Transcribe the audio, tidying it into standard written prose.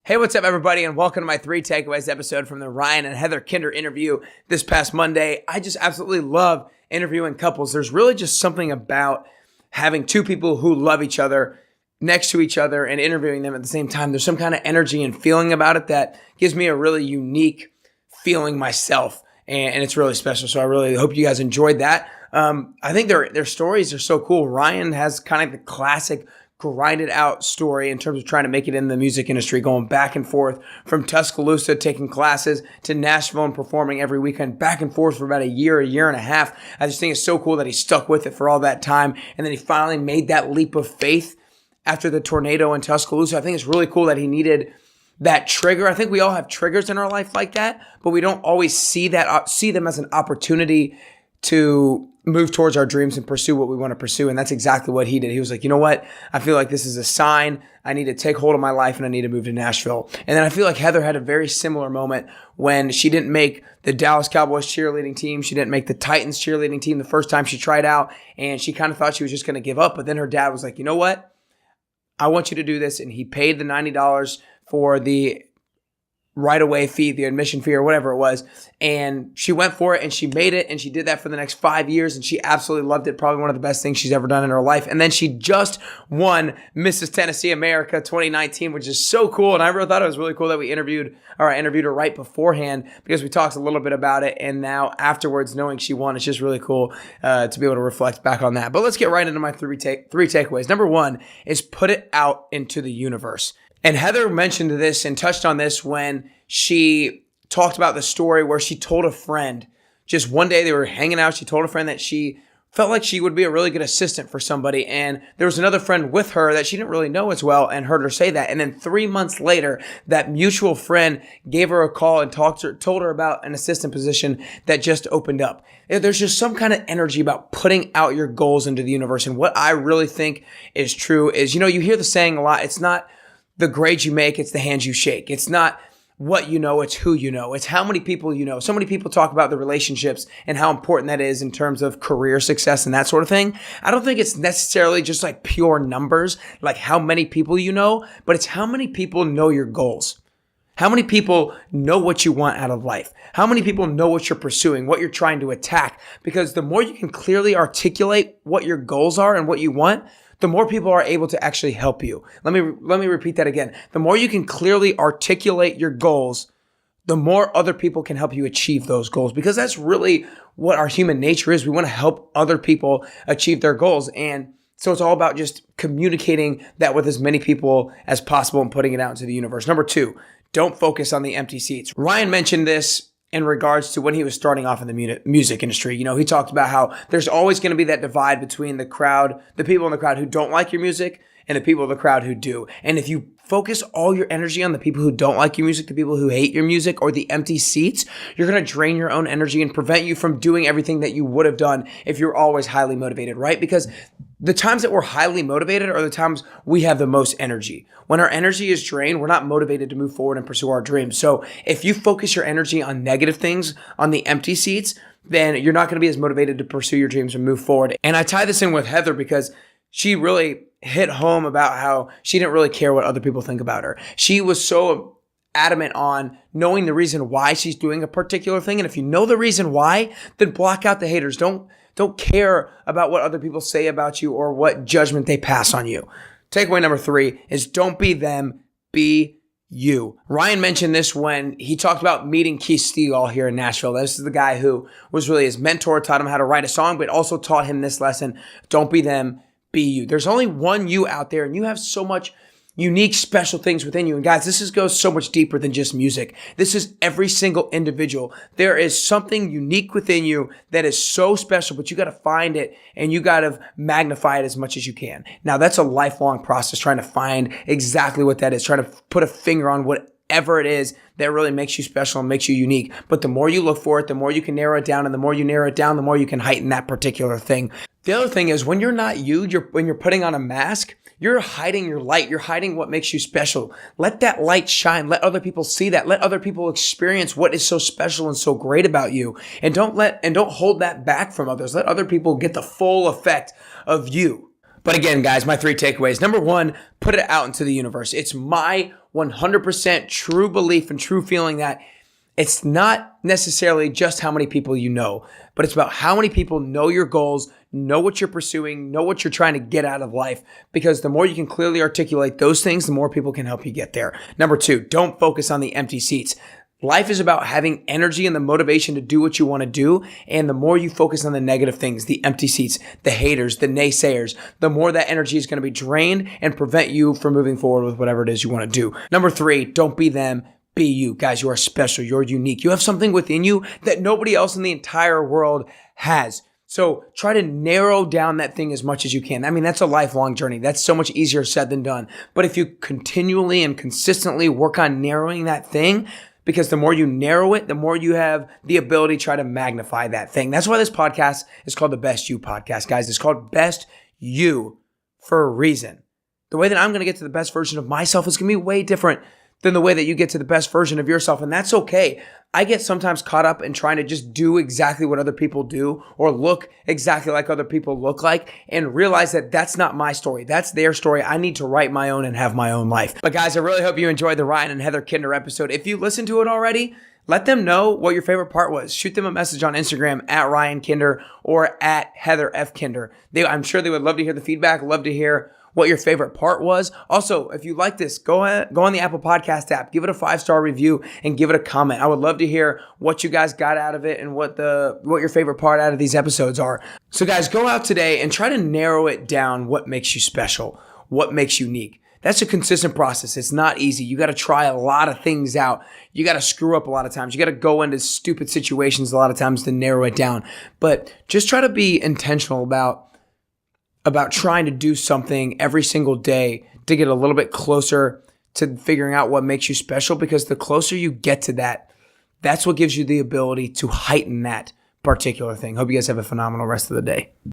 Hey, what's up, everybody, and welcome to my 3 Takeaways episode from the Ryan and Heather Kinder interview this past Monday. I just absolutely love interviewing couples. There's really just something about having two people who love each other next to each other and interviewing them at the same time. There's some kind of energy and feeling about it that gives me a really unique feeling myself, and it's really special. So I really hope you guys enjoyed that. I think their stories are so cool. Ryan has kind of the classic grinded out story in terms of trying to make it in the music industry, going back and forth from Tuscaloosa, taking classes, to Nashville and performing every weekend, back and forth for about a year and a half. I just think it's so cool that he stuck with it for all that time. And then he finally made that leap of faith after the tornado in Tuscaloosa. I think it's really cool that he needed that trigger. I think we all have triggers in our life like that, but we don't always see them as an opportunity to move towards our dreams and pursue what we want to pursue. And that's exactly what he did. He was like, you know what? I feel like this is a sign. I need to take hold of my life and I need to move to Nashville. And then I feel like Heather had a very similar moment when she didn't make the Dallas Cowboys cheerleading team. She didn't make the Titans cheerleading team the first time she tried out. And she kind of thought she was just going to give up. But then her dad was like, you know what? I want you to do this. And he paid the $90 for the right-away fee, the admission fee or whatever it was. And she went for it and she made it, and she did that for the next 5 years, and she absolutely loved it. Probably one of the best things she's ever done in her life. And then she just won Mrs. Tennessee America 2019, which is so cool. And I really thought it was really cool that I interviewed her right beforehand, because we talked a little bit about it. And now afterwards, knowing she won, it's just really cool to be able to reflect back on that. But let's get right into my three takeaways. Number one is put it out into the universe. And Heather mentioned this and touched on this when she talked about the story where she told a friend, just one day they were hanging out, she told a friend that she felt like she would be a really good assistant for somebody. And there was another friend with her that she didn't really know as well and heard her say that. And then 3 months later, that mutual friend gave her a call and told her about an assistant position that just opened up. There's just some kind of energy about putting out your goals into the universe. And what I really think is true is, you hear the saying a lot, it's not the grades you make, it's the hands you shake. It's not what you know, it's who you know. It's how many people you know. So many people talk about the relationships and how important that is in terms of career success and that sort of thing. I don't think it's necessarily just like pure numbers, like how many people you know, but it's how many people know your goals. How many people know what you want out of life? How many people know what you're pursuing, what you're trying to attack? Because the more you can clearly articulate what your goals are and what you want, the more people are able to actually help you. Let me repeat that again. The more you can clearly articulate your goals, the more other people can help you achieve those goals, because that's really what our human nature is. We want to help other people achieve their goals. And so it's all about just communicating that with as many people as possible and putting it out into the universe. Number two, don't focus on the empty seats. Ryan mentioned this in regards to when he was starting off in the music industry. He talked about how there's always going to be that divide between the crowd, the people in the crowd who don't like your music, and the people in the crowd who do. And if you focus all your energy on the people who don't like your music, the people who hate your music, or the empty seats, you're going to drain your own energy and prevent you from doing everything that you would have done if you're always highly motivated, right? Because the times that we're highly motivated are the times we have the most energy. When our energy is drained, we're not motivated to move forward and pursue our dreams. So if you focus your energy on negative things, on the empty seats, then you're not going to be as motivated to pursue your dreams and move forward. And I tie this in with Heather because she really hit home about how she didn't really care what other people think about her. She was so adamant on knowing the reason why she's doing a particular thing. And if you know the reason why, then block out the haters. Don't care about what other people say about you or what judgment they pass on you. Takeaway number 3 is don't be them, be you. Ryan mentioned this when he talked about meeting Keith Stegall here in Nashville. This is the guy who was really his mentor, taught him how to write a song, but also taught him this lesson: don't be them, be you. There's only one you out there, and you have so much unique, special things within you. And guys, goes so much deeper than just music. This is every single individual. There is something unique within you that is so special, but you got to find it and you got to magnify it as much as you can. Now, that's a lifelong process, trying to find exactly what that is, trying to put a finger on whatever it is that really makes you special and makes you unique. But the more you look for it, the more you can narrow it down. And the more you narrow it down, the more you can heighten that particular thing. The other thing is when you're not you, when you're putting on a mask, you're hiding your light. You're hiding what makes you special. Let that light shine. Let other people see that. Let other people experience what is so special and so great about you. And don't hold that back from others. Let other people get the full effect of you. But again, guys, my 3 takeaways. Number 1, put it out into the universe. It's my 100% true belief and true feeling that it's not necessarily just how many people you know, but it's about how many people know your goals, know what you're pursuing, know what you're trying to get out of life. Because the more you can clearly articulate those things, the more people can help you get there. Number 2, don't focus on the empty seats. Life is about having energy and the motivation to do what you want to do. And the more you focus on the negative things, the empty seats, the haters, the naysayers, the more that energy is going to be drained and prevent you from moving forward with whatever it is you want to do. Number 3, don't be them. Be you. Guys, you are special. You're unique. You have something within you that nobody else in the entire world has. So try to narrow down that thing as much as you can. I mean, that's a lifelong journey. That's so much easier said than done. But if you continually and consistently work on narrowing that thing, because the more you narrow it, the more you have the ability to try to magnify that thing. That's why this podcast is called the Best You Podcast, guys. It's called Best You for a reason. The way that I'm going to get to the best version of myself is going to be way different than the way that you get to the best version of yourself. And that's okay. I get sometimes caught up in trying to just do exactly what other people do or look exactly like other people look like and realize that that's not my story. That's their story. I need to write my own and have my own life. But guys, I really hope you enjoyed the Ryan and Heather Kinder episode. If you listened to it already, let them know what your favorite part was. Shoot them a message on Instagram at Ryan Kinder or at Heather F. Kinder. I'm sure they would love to hear the feedback, love to hear what your favorite part was. Also, if you like this, go on the Apple Podcast app, give it a 5-star review and give it a comment. I would love to hear what you guys got out of it and what your favorite part out of these episodes are. So guys, go out today and try to narrow it down. What makes you special? What makes you unique? That's a consistent process. It's not easy. You got to try a lot of things out. You got to screw up a lot of times. You got to go into stupid situations a lot of times to narrow it down. But just try to be intentional about trying to do something every single day to get a little bit closer to figuring out what makes you special, because the closer you get to that, that's what gives you the ability to heighten that particular thing. Hope you guys have a phenomenal rest of the day.